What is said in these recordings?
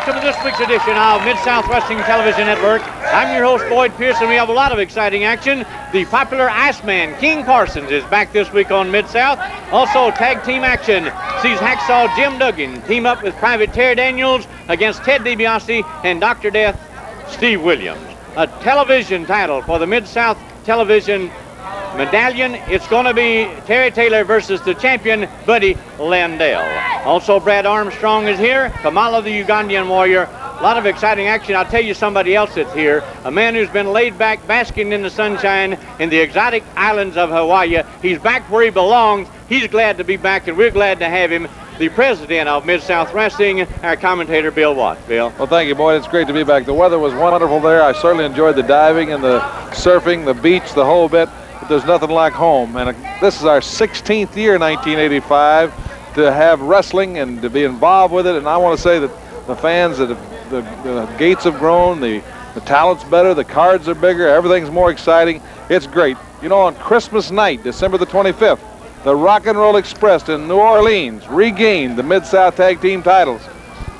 welcome to this week's edition of Mid-South Wrestling Television Network. I'm your host, Boyd Pierce, and we have a lot of exciting action. The popular Iceman, King Parsons, is back this week on Mid-South. Also, tag team action sees Hacksaw Jim Duggan team up with Private Ted Daniels against Ted DiBiase and Dr. Death, Steve Williams. A television title for the Mid-South Television Medallion. It's going to be Terry Taylor versus the champion, Buddy Landell. Also, Brad Armstrong is here. Kamala, the Ugandan warrior. A lot of exciting action. I'll tell you somebody else that's here. A man who's been laid back, basking in the sunshine in the exotic islands of Hawaii. He's back where he belongs. He's glad to be back, and we're glad to have him. The president of Mid-South Wrestling, our commentator, Bill Watts. Bill. Well, thank you, Boyd. It's great to be back. The weather was wonderful there. I certainly enjoyed the diving and the surfing, the beach, the whole bit. But there's nothing like home. And this is our 16th year, 1985, to have wrestling and to be involved with it. And I want to say that the fans, the gates have grown, the talent's better, the cards are bigger, everything's more exciting. It's great. You know, on Christmas night, December the 25th, the Rock and Roll Express in New Orleans regained the Mid-South Tag Team titles.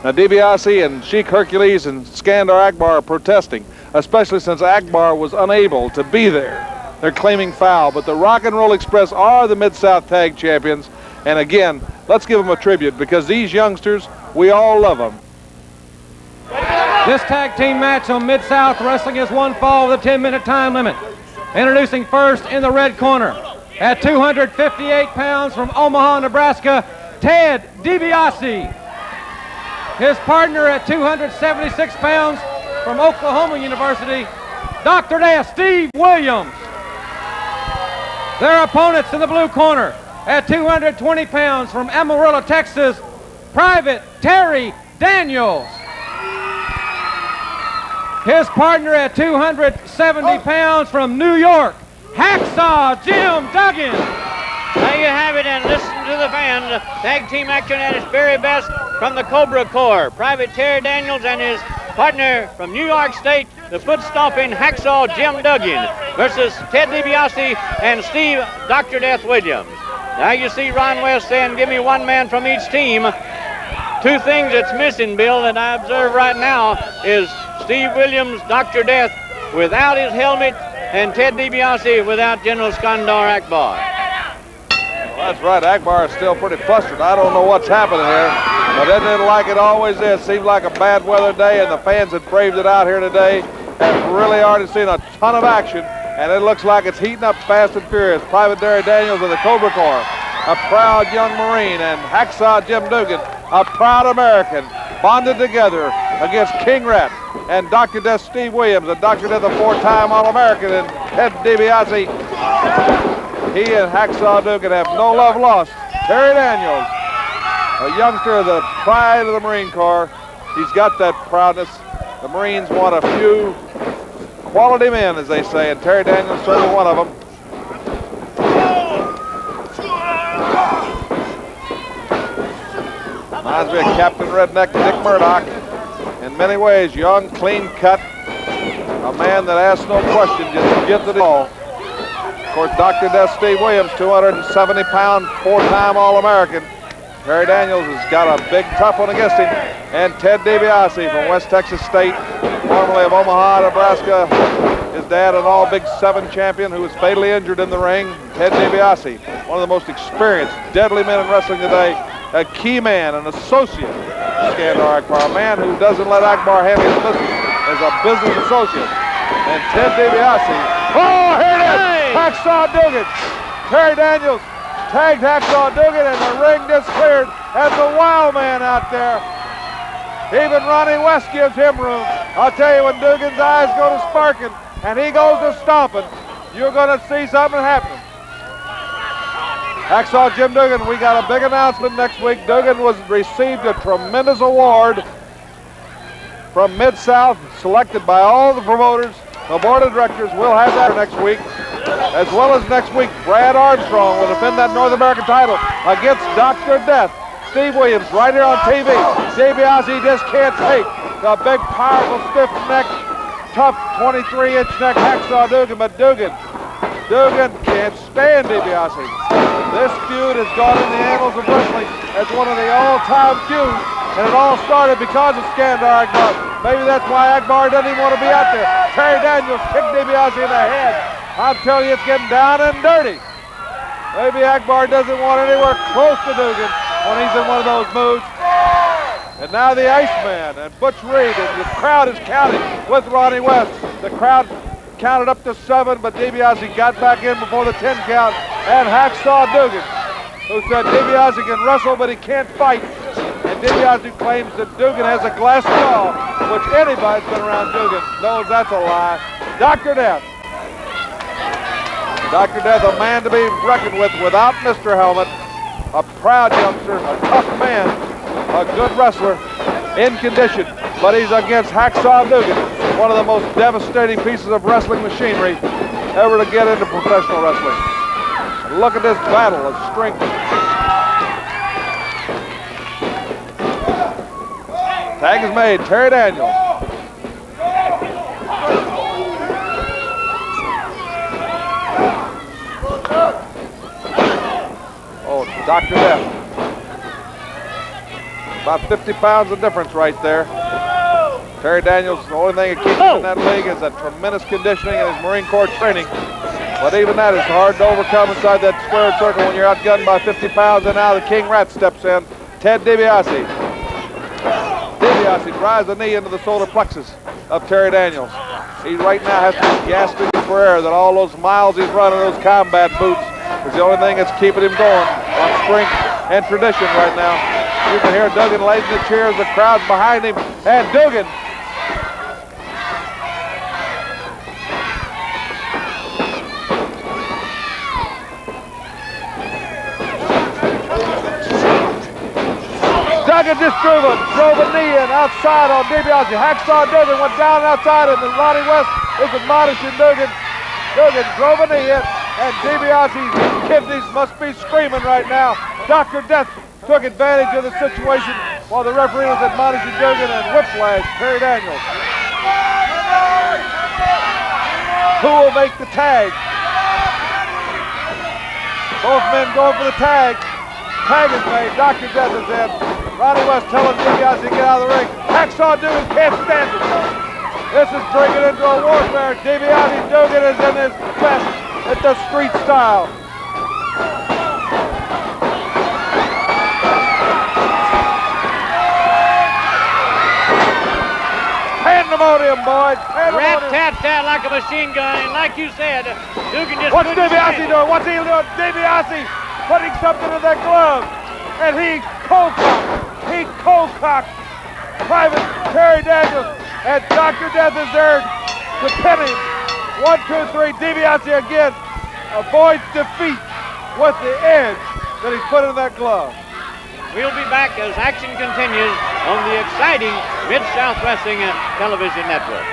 Now, DiBiase and Sheik Hercules and Skandar Akbar are protesting, especially since Akbar was unable to be there. They're claiming foul, but the Rock and Roll Express are the Mid-South Tag Champions. And again, let's give them a tribute because these youngsters, we all love them. This tag team match on Mid-South Wrestling is one fall with a 10-minute time limit. Introducing first in the red corner, at 258 pounds from Omaha, Nebraska, Ted DiBiase. His partner at 276 pounds from Oklahoma University, Dr. Death, Steve Williams. Their opponents in the blue corner at 220 pounds from Amarillo, Texas, Private Terry Daniels. His partner at 270 pounds from New York, Hacksaw Jim Duggan. There you have it, and listen to the fans. Tag team action at its very best from the Cobra Corps. Private Terry Daniels and his partner from New York State, the foot-stomping Hacksaw Jim Duggan versus Ted DiBiase and Steve Dr. Death Williams. Now you see Ron West saying, give me one man from each team. Two things that's missing, Bill, that I observe right now is Steve Williams, Dr. Death, without his helmet, and Ted DiBiase without General Skandar Akbar. Well, that's right. Akbar is still pretty flustered. I don't know what's happening here, but isn't it like it always is? Seems like a bad weather day, and the fans that braved it out here today have really already seen a ton of action, and it looks like it's heating up fast and furious. Private Terry Daniels of the Cobra Corps, a proud young Marine, and Hacksaw Jim Duggan, a proud American, bonded together against King Rat and Dr. Death Steve Williams, and Dr. Death, a four-time All-American, and Ted DiBiase. He and Hacksaw Duggan have no love lost. Terry Daniels, a youngster of the pride of the Marine Corps. He's got that proudness. The Marines want a few quality men, as they say, and Terry Daniels is certainly one of them. Reminds me of Captain Redneck Dick Murdoch. In many ways, young, clean cut, a man that asks no question, just gets it all. Of course, Dr. Death Steve Williams, 270-pound, four-time All-American. Terry Daniels has got a big tough one against him. And Ted DiBiase from West Texas State, formerly of Omaha, Nebraska. His dad, an all Big 7 champion who was fatally injured in the ring. Ted DiBiase, one of the most experienced, deadly men in wrestling today. A key man, an associate of Skandar Akbar, a man who doesn't let Akbar handle his business as a business associate. And Ted DiBiase, oh, here it is! Hacksaw Duggan. Terry Daniels tagged Hacksaw Duggan, and the ring just cleared. That's a wild man out there. Even Ronnie West gives him room. I'll tell you, when Duggan's eyes go to sparking and he goes to stomping, you're going to see something happening. Hacksaw Jim Duggan, we got a big announcement next week. Duggan received a tremendous award from Mid-South, selected by all the promoters. The board of directors will have that next week. As well as next week, Brad Armstrong will defend that North American title against Dr. Death Steve Williams right here on TV. DiBiase just can't take the big, powerful, stiff-necked, tough 23-inch neck Hacksaw Duggan, but Duggan can't stand DiBiase. This feud has gone in the annals of wrestling as one of the all-time feuds And it all started because of Skandar Akbar. Maybe that's why Akbar doesn't even want to be out there. Terry Daniels kicked DiBiase in the head. I'm telling you, it's getting down and dirty. Maybe Akbar doesn't want anywhere close to Duggan when he's in one of those moods. And now the Iceman and Butch Reed, and the crowd is counting with Ronnie West. The crowd counted up to 7, but DiBiase got back in before the 10 count. And Hacksaw Duggan, who said DiBiase can wrestle, but he can't fight. And DiBiase claims that Duggan has a glass jaw, which anybody that's been around Duggan knows that's a lie. Dr. Death. Dr. Death, a man to be reckoned with without Mr. Helmet. A proud youngster, a tough man, a good wrestler, in condition. But he's against Hacksaw Duggan, one of the most devastating pieces of wrestling machinery ever to get into professional wrestling. And look at this battle of strength. Tag is made, Terry Daniels. Oh, Dr. Death. About 50 pounds of difference right there. Terry Daniels, the only thing that keeps him in that league is that tremendous conditioning and his Marine Corps training. But even that is hard to overcome inside that squared circle when you're outgunned by 50 pounds. And now the King Rat steps in, Ted DiBiase. DiBiase drives the knee into the solar plexus of Terry Daniels. He right now has to be gasping for air that all those miles he's running those combat boots is the only thing that's keeping him going on strength and tradition right now. You can hear Duggan lighting the cheers, the crowd's behind him, and Duggan just drove a knee in outside on DiBiase. Hacksaw Duggan went down outside him, and Ronnie West is admonishing Duggan. Duggan drove a knee in, and DiBiase's kidneys must be screaming right now. Dr. Death took advantage of the situation while the referee was admonishing Duggan and whiplash Terry Daniels. Who will make the tag? Both men going for the tag. Tag is made. Dr. Death is in. Ronnie West telling DiBiase to get out of the ring. Hacksaw Duggan can't stand it. This is breaking into a warfare. DiBiase Duggan is in his best at the street style. Pandemonium, boys. Pandemonium. Rat-tat-tat like a machine gun, and like you said, Duggan just What's couldn't DiBiase stand. doing? What's he doing? DiBiase putting something in that glove. And he cold-cocked Private Terry Daniels. And Dr. Death is there to pin him. 1, 2, 3. DiBiase again avoids defeat with the edge that he's put in that glove. We'll be back as action continues on the exciting Mid-South Wrestling Television Network.